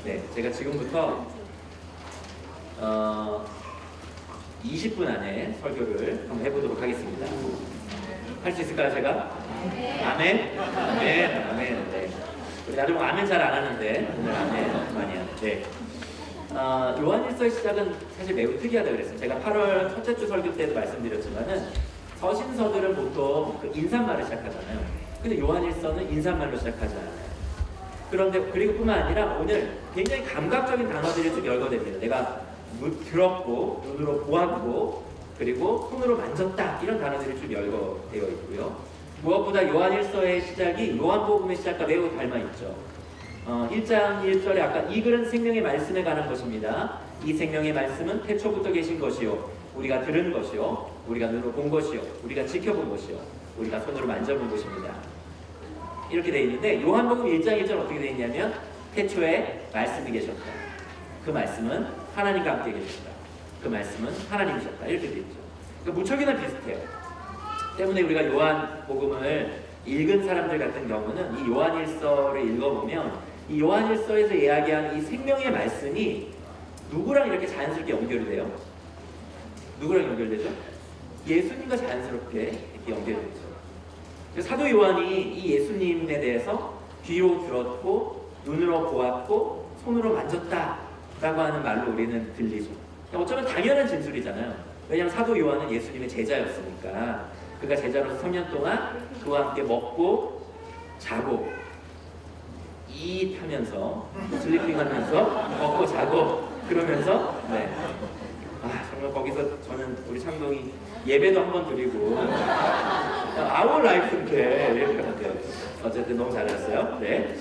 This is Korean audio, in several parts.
네, 제가 지금부터 20분 안에 설교를 한번 해보도록 하겠습니다. 할 수 있을까요, 제가? 아멘? 아멘, 아멘. 네. 우리 나도 아멘 잘 안 하는데 오늘 아멘 많이 하는데 요한일서의 시작은 사실 매우 특이하다 그랬어요. 제가 8월 첫째 주 설교 때도 말씀드렸지만은 서신서들은 보통 그 인사말을 시작하잖아요. 근데 요한일서는 인사말로 시작하지 않아요. 그런데 그리고 뿐만 아니라 오늘 굉장히 감각적인 단어들이 좀 열거됩니다. 내가 들었고 눈으로 보았고 그리고 손으로 만졌다 이런 단어들이 좀 열거되어 있고요. 무엇보다 요한일서의 시작이 요한복음의 시작과 매우 닮아있죠. 1장 1절에 아까 이 글은 생명의 말씀에 관한 것입니다. 이 생명의 말씀은 태초부터 계신 것이요 우리가 들은 것이요 우리가 눈으로 본 것이요 우리가 지켜본 것이요 우리가 손으로 만져본 것입니다. 이렇게 되어 있는데 요한복음 1장 1절 어떻게 되어 있냐면 태초에 말씀이 계셨다. 그 말씀은 하나님과 함께 계셨다. 그 말씀은 하나님이셨다. 이렇게 되어 있죠. 그러니까 무척이나 비슷해요. 때문에 우리가 요한복음을 읽은 사람들 같은 경우는 이 요한일서를 읽어보면 이 요한일서에서 이야기하는 이 생명의 말씀이 누구랑 이렇게 자연스럽게 연결이 돼요? 누구랑 연결되죠? 예수님과 자연스럽게 이렇게 연결이 되죠. 사도 요한이 이 예수님에 대해서 귀로 들었고 눈으로 보았고 손으로 만졌다 라고 하는 말로 우리는 들리죠. 어쩌면 당연한 진술이잖아요. 왜냐하면 사도 요한은 예수님의 제자였으니까 그가 제자로서 3년 동안 그와 함께 먹고 자고 하면서 슬리핑하면서 먹고 자고 그러면서 네. 정말 거기서 저는 우리 창동이 예배도 한번 드리고 아웃 라이프인데 이렇게 같아요. 어쨌든 너무 잘했어요. 네.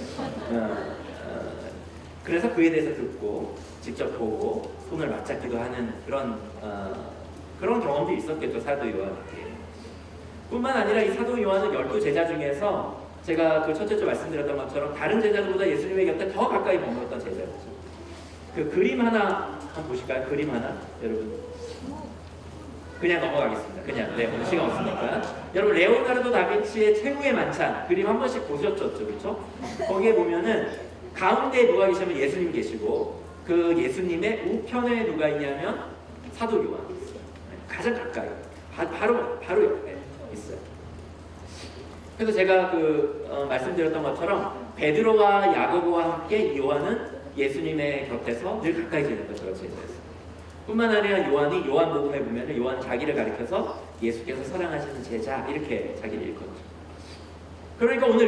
그래서 그에 대해서 듣고 직접 보고 손을 맞잡기도 하는 그런 경험도 있었겠죠. 사도 요한에게. 뿐만 아니라 이 사도 요한은 12제자 중에서 제가 그 첫째 주 말씀드렸던 것처럼 다른 제자들보다 예수님의 곁에 더 가까이 머물렀던 제자였죠. 그 그림 하나 한번 보실까요? 그림 하나 여러분 그냥 넘어가겠습니다. 그냥 네 오늘 시간 없으니까 여러분 레오나르도 다빈치의 최후의 만찬 그림 한 번씩 보셨죠? 그렇죠? 거기에 보면은 가운데 누가 계시면 예수님 계시고 그 예수님의 우편에 누가 있냐면 사도 요한 있어요. 가장 가까이 바로 옆에 있어요. 그래서 제가 말씀드렸던 것처럼 베드로와 야고보와 함께 요한은 예수님의 곁에서 늘 가까이 지내는 거죠. 제자였어요. 뿐만 아니라 요한이 요한복음에 보면 요한 자기를 가리켜서 예수께서 사랑하시는 제자 이렇게 자기를 일컫죠. 그러니까 오늘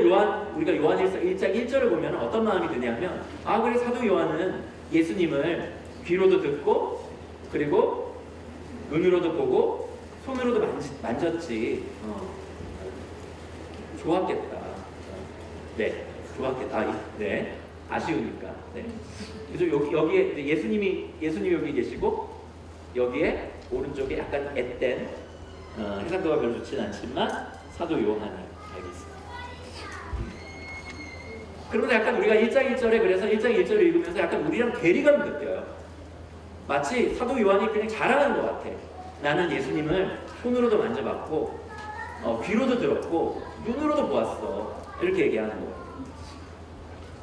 우리가 요한일서 1장 1절을 보면 어떤 마음이 드냐면 그래 사도 요한은 예수님을 귀로도 듣고 그리고 눈으로도 보고 손으로도 만졌지. 좋았겠다. 네, 좋았겠다. 네, 아쉬우니까. 네. 그래서 여기에 예수님이 여기 계시고 여기에 오른쪽에 약간 앳된 해상도가 별로 좋지는 않지만 사도 요한이 여기 있습니다. 그런데 약간 우리가 1장 1절에 그래서 1장 1절을 읽으면서 약간 우리랑 괴리감을 느껴요. 마치 사도 요한이 그냥 자랑하는 것 같아. 나는 예수님을 손으로도 만져봤고 귀로도 들었고 눈으로도 보았어. 이렇게 얘기하는 거예요.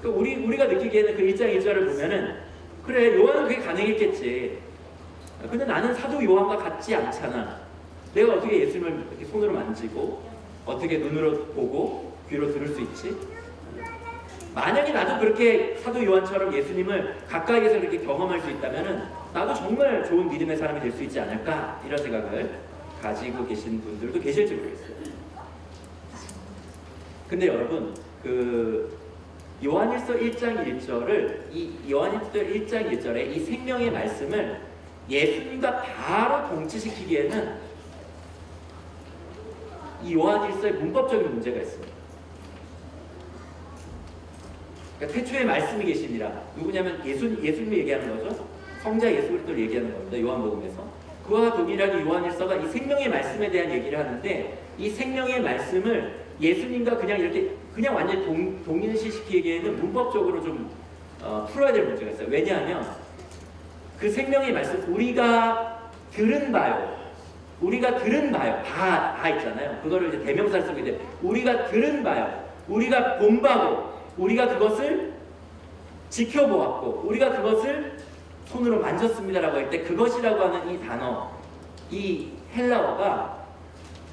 우리가 느끼기에는 그 1장 1절을 보면은 그래 요한은 그게 가능했겠지. 근데 나는 사도 요한과 같지 않잖아. 내가 어떻게 예수님을 이렇게 손으로 만지고 어떻게 눈으로 보고 귀로 들을 수 있지? 만약에 나도 그렇게 사도 요한처럼 예수님을 가까이에서 이렇게 경험할 수 있다면은 나도 정말 좋은 믿음의 사람이 될 수 있지 않을까 이런 생각을 가지고 계신 분들도 계실지 모르겠어요. 근데 여러분 요한일서 1장 1절을 이 요한일서 1장 1절에 이 생명의 말씀을 예수님과 바로 동치시키기에는 이 요한일서에 문법적인 문제가 있습니다. 그러니까 태초에 말씀이 계시니라 누구냐면 예수님이 얘기하는 거죠. 성자 예수 그리스도를 얘기하는 겁니다. 요한복음에서 그와 동일하게 요한일서가 이 생명의 말씀에 대한 얘기를 하는데 이 생명의 말씀을 예수님과 그냥 완전히 동일시시키기에는 문법적으로 좀 풀어야 될 문제가 있어요. 왜냐하면 그 생명의 말씀 우리가 들은 바요. 바 있잖아요. 그거를 이제 대명사를 쓰게 돼. 우리가 들은 바요. 우리가 본 바고 우리가 그것을 지켜보았고 우리가 그것을 손으로 만졌습니다라고 할 때 그것이라고 하는 이 단어, 이 헬라어가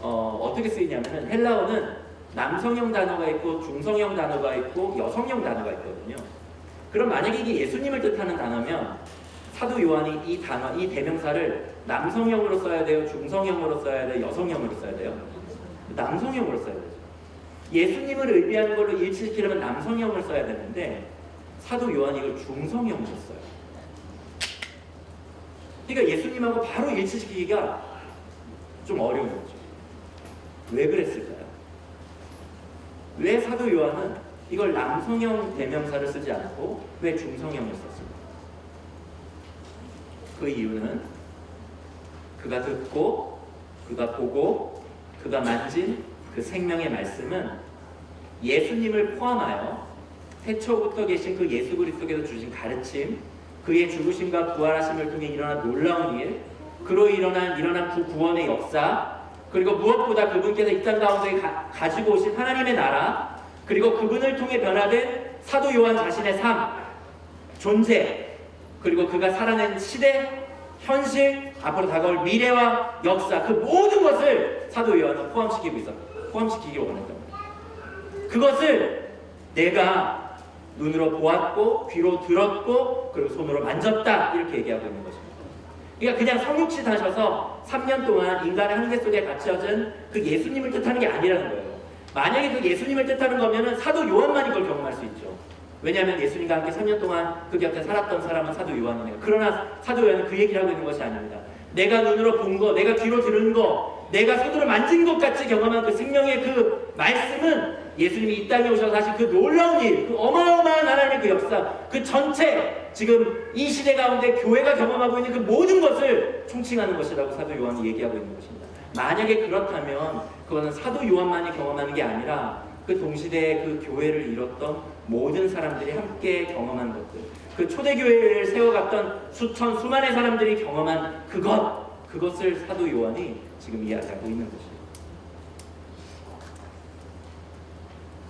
어떻게 쓰이냐면은 헬라어는 남성형 단어가 있고 중성형 단어가 있고 여성형 단어가 있거든요. 그럼 만약에 이게 예수님을 뜻하는 단어면 사도 요한이 이 단어, 이 대명사를 남성형으로 써야 돼요? 중성형으로 써야 돼요? 여성형으로 써야 돼요? 남성형으로 써야 되죠. 예수님을 의미하는 걸로 일치시키려면 남성형을 써야 되는데 사도 요한이 이걸 중성형으로 써요. 그러니까 예수님하고 바로 일치시키기가 좀 어려운 거죠. 왜 그랬을까요? 왜 사도 요한은 이걸 남성형 대명사를 쓰지 않고 왜 중성형을 썼을까요? 그 이유는 그가 듣고 그가 보고 그가 만진 그 생명의 말씀은 예수님을 포함하여 태초부터 계신 그 예수 그리스도께서 주신 가르침, 그의 죽으심과 부활하심을 통해 일어난 놀라운 일, 그로 일어난 그 구원의 역사, 그리고 무엇보다 그분께서 이 땅 가운데 가지고 오신 하나님의 나라, 그리고 그분을 통해 변화된 사도 요한 자신의 삶, 존재, 그리고 그가 살아낸 시대, 현실, 앞으로 다가올 미래와 역사, 그 모든 것을 사도 요한은 포함시키기 원했던 거예요. 그것을 내가 눈으로 보았고 귀로 들었고 그리고 손으로 만졌다 이렇게 얘기하고 있는 것입니다. 그러니까 그냥 성육신 하셔서 3년 동안 인간의 한계 속에 갇혀진 그 예수님을 뜻하는 게 아니라는 거예요. 만약에 그 예수님을 뜻하는 거면은 사도 요한만이 그걸 경험할 수 있죠. 왜냐하면 예수님과 함께 3년 동안 그 곁에 살았던 사람은 사도 요한이에요. 그러나 사도 요한은 그 얘기를 하고 있는 것이 아닙니다. 내가 눈으로 본 거, 내가 귀로 들은 거, 내가 손으로 만진 것 같이 경험한 그 생명의 그 말씀은 예수님이 이 땅에 오셔서 하신 그 놀라운 일, 그 어마어마한 하나님의 그 역사, 그 전체 지금 이 시대 가운데 교회가 경험하고 있는 그 모든 것을 총칭하는 것이라고 사도 요한이 얘기하고 있는 것입니다. 만약에 그렇다면 그거는 사도 요한만이 경험하는 게 아니라 그 동시대에 그 교회를 이뤘던 모든 사람들이 함께 경험한 것들, 그 초대교회를 세워갔던 수많은 사람들이 경험한 그것을 사도 요한이 지금 이야기하고 있는 것입니다.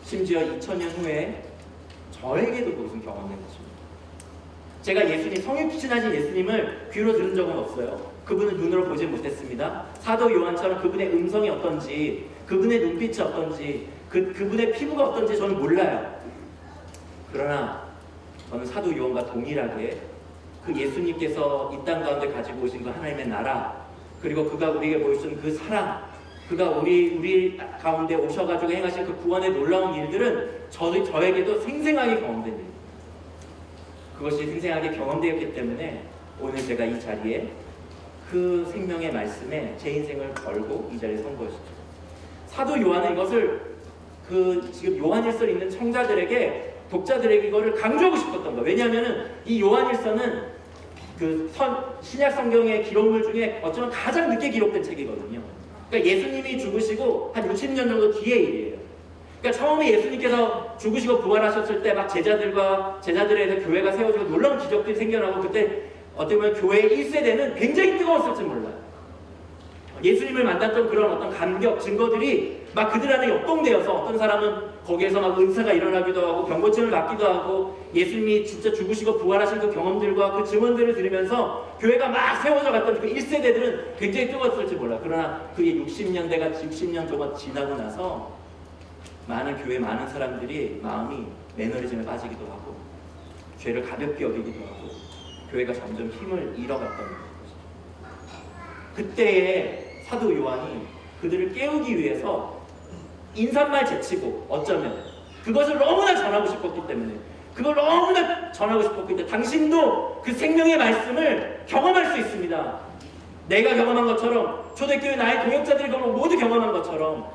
심지어 2000년 후에 저에게도 그것은 경험된 것입니다. 제가 예수님, 성육신하신 예수님을 귀로 들은 적은 없어요. 그분을 눈으로 보지 못했습니다. 사도 요한처럼 그분의 음성이 어떤지, 그분의 눈빛이 어떤지, 그분의 피부가 어떤지 저는 몰라요. 그러나 저는 사도 요한과 동일하게 그 예수님께서 이 땅 가운데 가지고 오신 그 하나님의 나라, 그리고 그가 우리에게 보여준 그 사랑, 그가 우리 가운데 오셔가지고 행하신 그 구원의 놀라운 일들은 저에게도 생생하게 경험된 일. 그것이 생생하게 경험되었기 때문에 오늘 제가 이 자리에 그 생명의 말씀에 제 인생을 걸고 이 자리에 선 것이죠. 사도 요한은 이것을 지금 요한일서를 읽는 청자들에게, 독자들에게 이거를 강조하고 싶었던 거예요. 왜냐하면은 이 요한일서는 신약 성경의 기록물 중에 어쩌면 가장 늦게 기록된 책이거든요. 그러니까 예수님이 죽으시고 한 60년 정도 뒤의 일이에요. 그러니까 처음에 예수님께서 죽으시고 부활하셨을 때 막 제자들에 대해서 교회가 세워지고 놀라운 기적들이 생겨나고 그때 어떻게 보면 교회의 1세대는 굉장히 뜨거웠을지 몰라요. 예수님을 만났던 그런 어떤 감격, 증거들이 막 그들 안에 역동되어서 어떤 사람은 거기에서 막 은사가 일어나기도 하고 병고침을 맞기도 하고 예수님이 진짜 죽으시고 부활하신 그 경험들과 그 증언들을 들으면서 교회가 막 세워져 갔던 그 1세대들은 굉장히 뜨거웠을지 몰라요. 그러나 그게 60년 동안 지나고 나서 많은 사람들이 마음이 매너리즘에 빠지기도 하고 죄를 가볍게 여기기도 하고 교회가 점점 힘을 잃어갔던 거죠. 그때에 사도 요한이 그들을 깨우기 위해서 인사말 제치고 어쩌면 그것을 너무나 전하고 싶었기 때문에 당신도 그 생명의 말씀을 경험할 수 있습니다. 내가 경험한 것처럼 초대교회 나의 동역자들이 모두 경험한 것처럼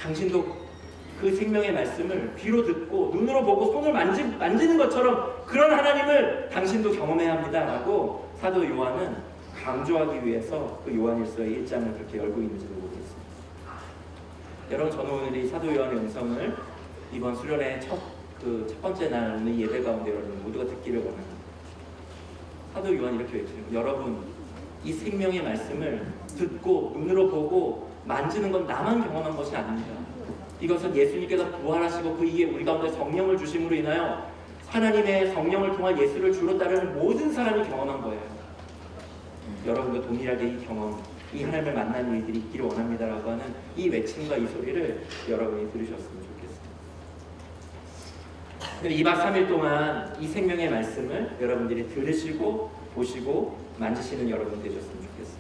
당신도 그 생명의 말씀을 귀로 듣고 눈으로 보고 손을 만지는 것처럼 그런 하나님을 당신도 경험해야 합니다 라고 사도 요한은 강조하기 위해서 그 요한일서의 1장을 그렇게 열고 있는지도 모르겠습니다. 여러분, 저는 오늘 이 사도 요한의 음성을 이번 수련의 첫 번째 날 오늘 예배 가운데 여러분 모두가 듣기를 원합니다. 사도 요한이 이렇게 외치는 거예요. 여러분, 이 생명의 말씀을 듣고 눈으로 보고 만지는 건 나만 경험한 것이 아닙니다. 이것은 예수님께서 부활하시고 그 이에 우리 가운데 성령을 주심으로 인하여 하나님의 성령을 통한 예수를 주로 따르는 모든 사람이 경험한 거예요. 여러분도 동일하게 이 경험, 이 하나님을 만나는 일들이 있기를 원합니다라고 하는 이 외침과 이 소리를 여러분이 들으셨으면 좋겠습니다. 2박 3일 동안 이 생명의 말씀을 여러분들이 들으시고 보시고 만지시는 여러분 되셨으면 좋겠어요.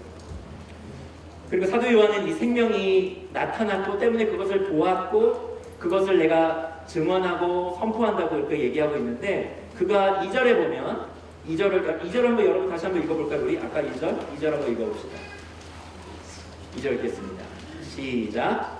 그리고 사도 요한은 이 생명이 나타났고 때문에 그것을 보았고 그것을 내가 증언하고 선포한다고 이렇게 얘기하고 있는데, 그가 2절에 보면 2절 한번 여러분 다시 한번 읽어볼까요? 우리 아까 2절 한번 읽어봅시다. 2절 읽겠습니다. 시작.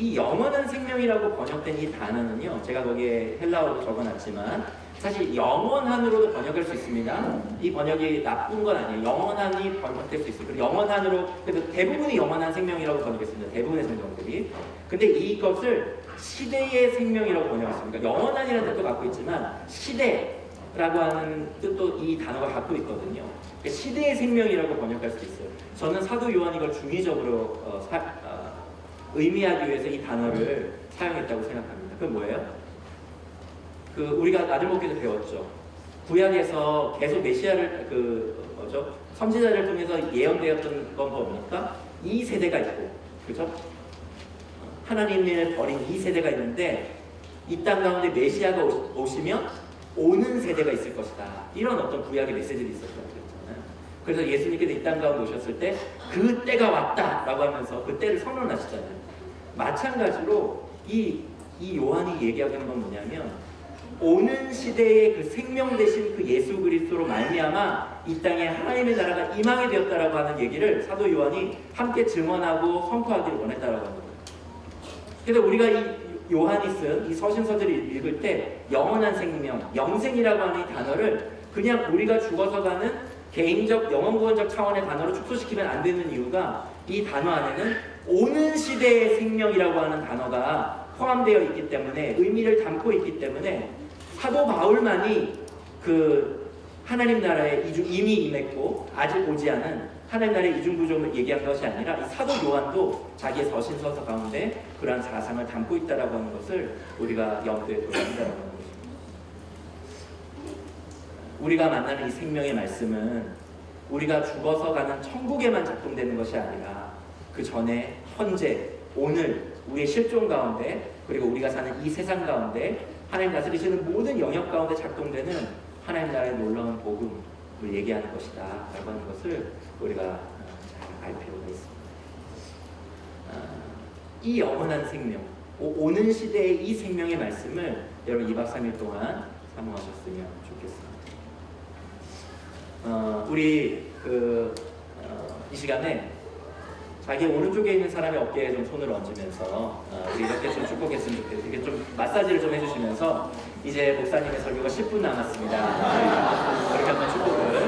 이 영원한 생명이라고 번역된 이 단어는요, 제가 거기에 헬라어로 적어놨지만 사실 영원한으로도 번역할 수 있습니다. 이 번역이 나쁜 건 아니에요. 영원한이 번역될 수 있어요. 그리고 영원한으로, 그래도 대부분이 영원한 생명이라고 번역했습니다. 대부분의 성경들이. 근데 이것을 시대의 생명이라고 번역했습니다. 영원한이라는 뜻도 갖고 있지만 시대라고 하는 뜻도 이 단어가 갖고 있거든요. 그러니까 시대의 생명이라고 번역할 수도 있어요. 저는 사도 요한이 이걸 중의적으로 의미하기 위해서 이 단어를 사용했다고 생각합니다. 그건 뭐예요? 우리가 아들목에서 배웠죠. 구약에서 계속 메시아를 선지자를 통해서 예언되었던 건 뭡니까? 이 세대가 있고, 그렇죠? 하나님을 버린 이 세대가 있는데 이 땅 가운데 메시아가 오시면 오는 세대가 있을 것이다. 이런 어떤 구약의 메시지들이 있었다고 그랬잖아요. 그래서 예수님께서 이 땅 가운데 오셨을 때 그 때가 왔다라고 하면서 그 때를 선언하시잖아요. 마찬가지로 이 요한이 얘기하는 건 뭐냐면, 오는 시대의 그 생명 되신 그 예수 그리스도로 말미암아 이 땅에 하나님의 나라가 임하게 되었다라고 하는 얘기를 사도 요한이 함께 증언하고 선포하기를 원했다라고 하는 거예요. 그래서 우리가 이 요한이 쓴 이 서신서들을 읽을 때 영원한 생명, 영생이라고 하는 이 단어를 그냥 우리가 죽어서 가는 개인적 영원구원적 차원의 단어로 축소시키면 안 되는 이유가, 이 단어 안에는 오는 시대의 생명이라고 하는 단어가 포함되어 있기 때문에, 의미를 담고 있기 때문에 사도 바울만이 그 하나님 나라에 이미 임했고 아직 오지 않은 하나님 나라의 이중구조를 얘기한 것이 아니라 이 사도 요한도 자기의 서신서서 가운데 그러한 사상을 담고 있다라고 하는 것을 우리가 염두에 둬야 한다라고 하는 것입니다. 우리가 만나는 이 생명의 말씀은 우리가 죽어서 가는 천국에만 작동되는 것이 아니라 그 전에 현재 오늘 우리의 실존 가운데, 그리고 우리가 사는 이 세상 가운데 하나님 다스리시는 모든 영역 가운데 작동되는 하나님 나라의 놀라운 복음을 얘기하는 것이다 라고 하는 것을 우리가 잘 알 필요가 있습니다. 이 영원한 생명, 오는 시대의 이 생명의 말씀을 여러분 2박 3일 동안 사모하셨으면 좋겠습니다. 우리 이 시간에 자기 오른쪽에 있는 사람의 어깨에 좀 손을 얹으면서 우리 이렇게 좀 축복했으면 좋겠어요. 이렇게 좀 마사지를 좀 해주시면서, 이제 목사님의 설교가 10분 남았습니다. 그렇게 한번 축복을.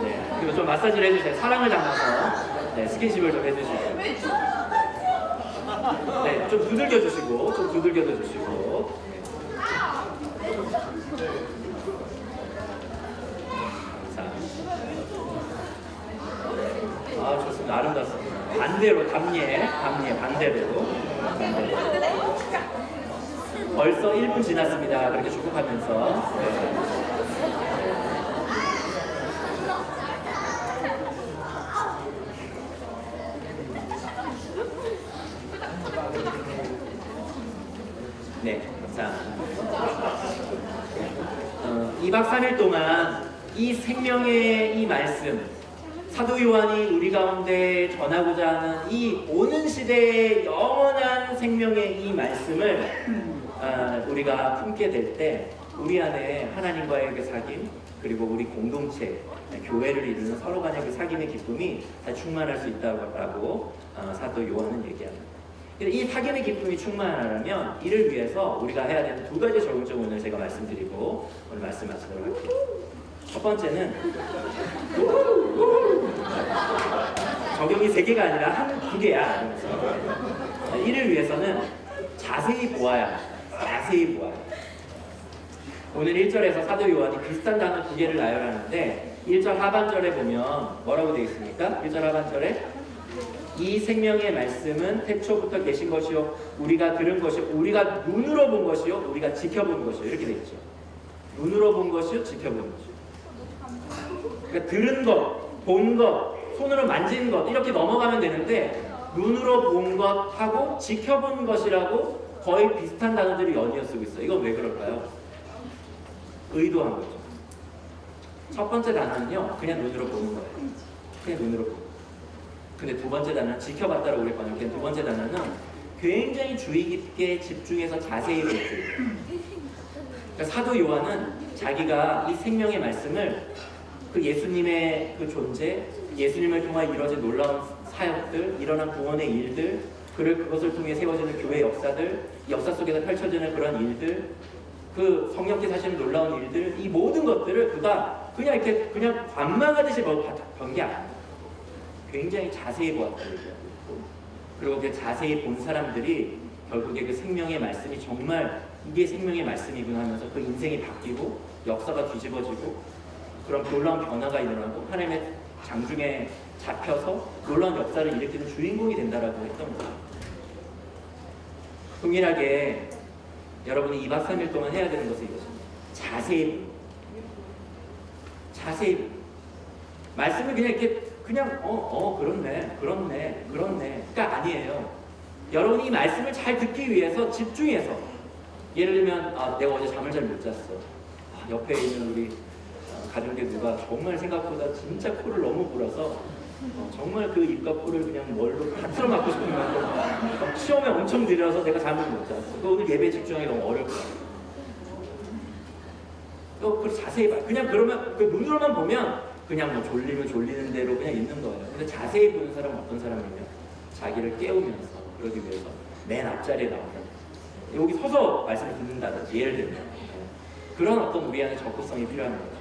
네, 그리고 좀 마사지를 해주세요. 사랑을 담아서 스킨십을 좀 해주시고요. 네, 좀 두들겨 주시고, 좋습니다. 아름답습니다. 반대로 반대로. 벌써 1분 지났습니다. 그렇게 축복하면서. 네, 자, 2박 3일 동안 이 생명의 이 말씀, 사도 요한이 우리 가운데 전하고자 하는 이 오는 시대의 영원한 생명의 이 말씀을 우리가 품게 될 때 우리 안에 하나님과의 그 사귐, 그리고 우리 공동체, 교회를 이루는 서로 간의 그 사귐의 기쁨이 다 충만할 수 있다고 사도 요한은 얘기합니다. 이 사귐의 기쁨이 충만하려면 이를 위해서 우리가 해야 되는 두 가지 적용점 오늘 제가 말씀드리고 오늘 말씀 마치도록 할게요. 첫 번째는 적용이 3개가 아니라 한 2개야. 그래서 이를 위해서는 자세히 보아야 합니다. 자세히 보아야 합니다. 오늘 1절에서 사도 요한이 비슷한 단어 2개를 나열하는데 1절 하반절에 보면 뭐라고 되어 있습니까? 1절 하반절에 이 생명의 말씀은 태초부터 계신 것이요 우리가 들은 것이요 우리가 눈으로 본 것이요 우리가 지켜본 것이요 이렇게 되어 있죠. 눈으로 본 것이요 지켜본 것이요. 그러니까 들은 것, 본 것, 손으로 만진 것 이렇게 넘어가면 되는데 눈으로 본 것하고 지켜본 것이라고 거의 비슷한 단어들이 연이어 쓰고 있어요. 이건 왜 그럴까요? 의도한 거죠. 첫 번째 단어는요 그냥 눈으로 보는 거예요. 그냥 눈으로 보는 거예요. 근데 두 번째 단어는 지켜봤다라고 그랬거든요. 두 번째 단어는 굉장히 주의 깊게 집중해서 자세히 볼 줄. 그러니까 사도 요한은 자기가 이 생명의 말씀을 그 예수님의 그 존재, 예수님을 통해 이루어진 놀라운 사역들, 일어난 구원의 일들, 그것을 통해 세워지는 교회 역사들, 역사 속에서 펼쳐지는 그런 일들, 그 성령께서 하시는 놀라운 일들, 이 모든 것들을 그가 그냥 이렇게 그냥 관망하듯이 본 게 아니에요. 굉장히 자세히 보았다고 얘기하고 있고, 그리고 그 자세히 본 사람들이 결국에 그 생명의 말씀이 정말 이게 생명의 말씀이구나 하면서 그 인생이 바뀌고 역사가 뒤집어지고 그런 놀라운 변화가 일어나고 하나님의 장중에 잡혀서 놀라운 역사를 일으키는 주인공이 된다라고 했던 거예요. 동일하게 여러분이 2박 3일 동안 해야 되는 것은 이것입니다. 자세히 말씀을 그냥 이렇게 그냥 그렇네가 아니에요. 여러분이 이 말씀을 잘 듣기 위해서 집중해서 예를 들면 내가 어제 잠을 잘 못 잤어. 옆에 있는 우리 가족의 누가 정말 생각보다 진짜 코를 너무 불어서 정말 그 입과 코를 그냥 뭘로 다 틀어막고 싶은 만큼 시험에 엄청 들여서 내가 잠을 못 잤어. 오늘 예배 집중하기 너무 어려울 거야. 그걸 자세히 봐. 그냥 그러면 그 눈으로만 보면 그냥 뭐 졸리면 졸리는 대로 그냥 있는 거예요. 근데 자세히 보는 사람은 어떤 사람이냐? 자기를 깨우면서 그러기 위해서 맨 앞자리에 나온다. 여기 서서 말씀을 듣는다든지 예를 들면 그런 어떤 우리 안에 적극성이 필요한 거죠.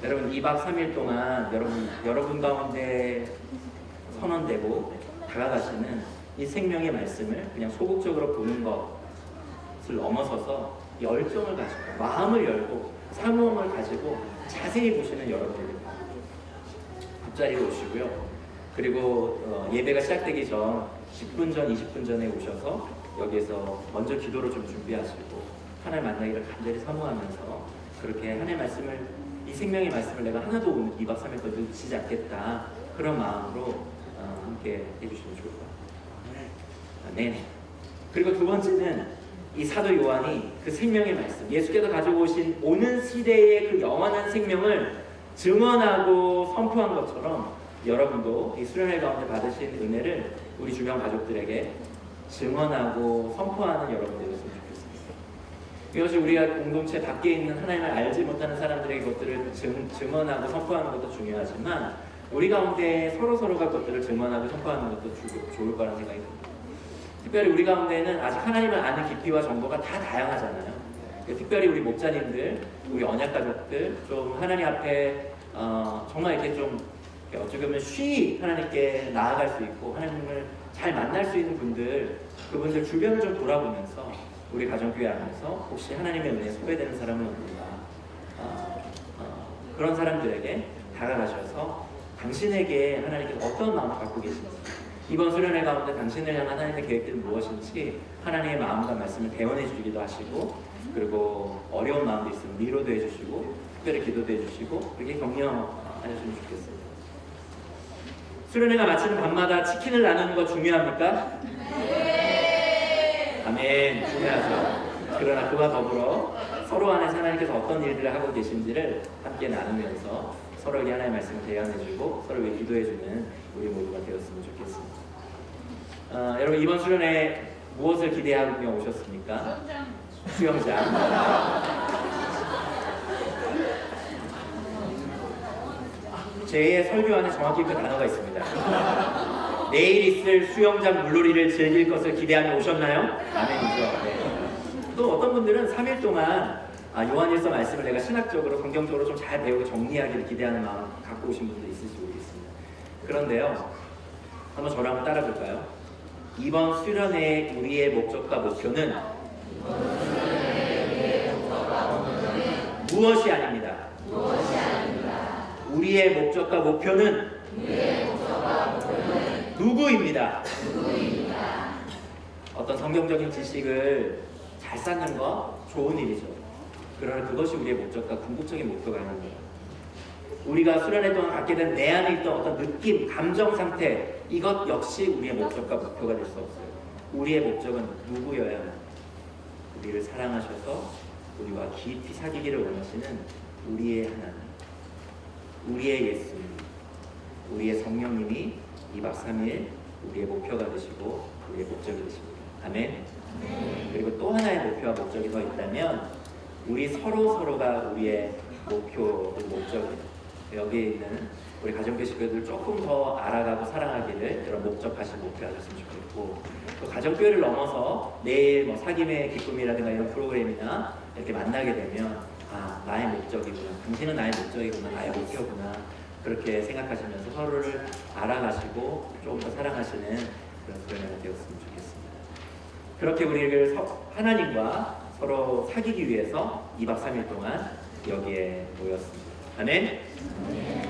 여러분 2박 3일 동안 여러분 가운데 선언되고 다가가시는 이 생명의 말씀을 그냥 소극적으로 보는 것을 넘어서서 열정을 가지고 마음을 열고 사모함을 가지고 자세히 보시는 여러분입니다. 앞자리에 오시고요. 그리고 예배가 시작되기 전 10분 전, 20분 전에 오셔서 여기에서 먼저 기도를 좀 준비하시고 하나님 만나기를 간절히 사모하면서 그렇게 하나님의 말씀을 이 생명의 말씀을 내가 하나도 오늘 2박 3일 동안 놓치지 않겠다 그런 마음으로 함께 해주시면 좋을 것 같아요. 네. 그리고 두 번째는 이 사도 요한이 그 생명의 말씀, 예수께서 가지고 오신 오는 시대의 그 영원한 생명을 증언하고 선포한 것처럼 여러분도 이 수련회 가운데 받으신 은혜를 우리 주변 가족들에게 증언하고 선포하는 여러분들이었으면 좋겠습니다. 이것이 우리가 공동체 밖에 있는 하나님을 알지 못하는 사람들에게 그것들을 증언하고 선포하는 것도 중요하지만 우리 가운데 서로가 그것들을 증언하고 선포하는 것도 좋을 거라는 생각이 듭니다. 특별히 우리 가운데는 아직 하나님을 아는 깊이와 정보가 다 다양하잖아요. 특별히 우리 목자님들, 우리 언약가족들 좀 하나님 앞에 정말 이렇게 좀 어떻게 보면 쉬이 하나님께 나아갈 수 있고 하나님을 잘 만날 수 있는 분들, 그분들 주변을 좀 돌아보면서 우리 가정교회 안에서 혹시 하나님의 은혜에 소외되는 사람은 없는가, 그런 사람들에게 다가가셔서 당신에게 하나님께서 어떤 마음을 갖고 계신지, 이번 수련회 가운데 당신을 향한 하나님의 계획들은 무엇인지 하나님의 마음과 말씀을 대원해 주기도 하시고, 그리고 어려운 마음도 있으면 위로도 해주시고 특별히 기도도 해주시고 그렇게 격려하셨으면 좋겠습니다. 수련회가 마치는 밤마다 치킨을 나누는 거 중요합니까? 네. 아멘. 중요하죠. 그러나 그와 더불어 서로 안에서 하나님께서 어떤 일들을 하고 계신지를 함께 나누면서 서로에게 하나님의 말씀을 대언해주고 서로에게 기도해주는 우리 모두가 되었으면 좋겠습니다. 여러분 이번 수련회 무엇을 기대하며 오셨습니까? 수영장. 제 설교 안에 정확히 그 단어가 있습니다. 내일 있을 수영장 물놀이를 즐길 것을 기대하며 오셨나요? 아멘이죠. 네. 또 어떤 분들은 3일 동안 요한일서 말씀을 내가 신학적으로 성경적으로 좀 잘 배우고 정리하기를 기대하는 마음 갖고 오신 분도 있을지 모르겠습니다. 그런데요, 한번 저랑 한번 따라 볼까요? 이번 수련회의 우리의 목적과 목표는 무엇이 아닙니다. 우리의 목적과 목표는 누구입니다. 어떤 성경적인 지식을 잘 쌓는 거 좋은 일이죠. 그러나 그것이 우리의 목적과 궁극적인 목표가 아닙니다. 우리가 수련회 동안 갖게 된 내 안에 있던 어떤 느낌, 감정 상태, 이것 역시 우리의 목적과 목표가 될 수 없어요. 우리의 목적은 누구여야 합니까? 우리를 사랑하셔서 우리와 깊이 사귀기를 원하시는 우리의 하나님, 우리의 예수님, 우리의 성령님이 2박 3일 우리의 목표가 되시고 우리의 목적이 되십니다. 아멘. 그리고 또 하나의 목표와 목적이 더 있다면 우리 서로가 우리의 목표, 목적입니다. 여기에 있는 우리 가정교회 식구들 조금 더 알아가고 사랑하기를 이런 목적하신 목표하셨으면 좋겠고, 또 가정교회를 넘어서 내일 뭐 사귐의 기쁨이라든가 이런 프로그램이나 이렇게 만나게 되면 아, 나의 목적이구나, 당신은 나의 목적이구나, 나의 목표구나, 그렇게 생각하시면서 서로를 알아가시고 조금 더 사랑하시는 그런 수련회가 되었으면 좋겠습니다. 그렇게 우리를 하나님과 서로 사귀기 위해서 2박 3일 동안 여기에 모였습니다. 아멘.